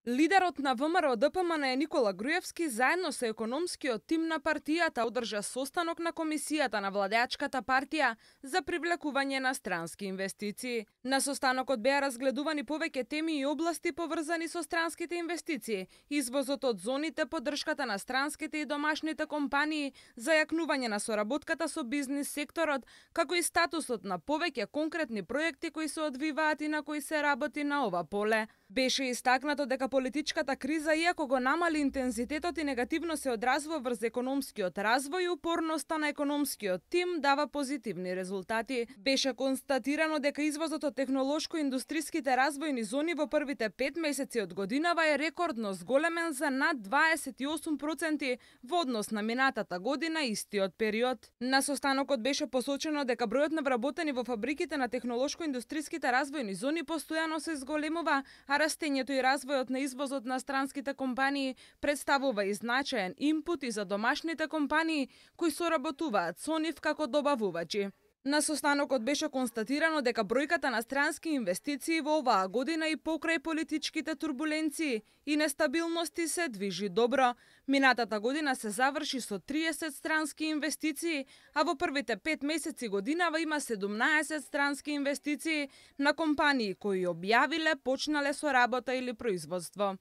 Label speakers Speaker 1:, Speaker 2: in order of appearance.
Speaker 1: Лидерот на ВМРО ДПМН Никола Груевски заедно со економскиот тим на партијата одржа состанок на комисијата на владеачката партија за привлекување на странски инвестиции. На состанокот беа разгледувани повеќе теми и области поврзани со странските инвестиции, извозот од зоните, поддршката на странските и домашните компании, зајакнување на соработката со бизнис секторот, како и статусот на повеќе конкретни проекти кои се одвиваат и на кои се работи на ова поле. Беше истакнато дека политичката криза, иако го намали интензитетот и негативно се одразува врз економскиот развој, упорноста на економскиот тим дава позитивни резултати. Беше констатирано дека извозот од технолошко-индустриските развојни зони во првите 5 месеци од годинава е рекордно зголемен за над 28% во однос на минатата година истиот период. На состанокот беше посочено дека бројот на вработени во фабриките на технолошко-индустриските развојни зони постојано се зголемува, а растењето и развојот на извозот на странските компании представува и значаен импут и за домашните компании кои соработуваат со нив како добавувачи. На состанокот беше констатирано дека бројката на странски инвестиции во оваа година и покрај политичките турбуленции и нестабилности се движи добро. Минатата година се заврши со 30 странски инвестиции, а во првите 5 месеци годинава има 17 странски инвестиции на компании кои објавиле, почнале со работа или производство.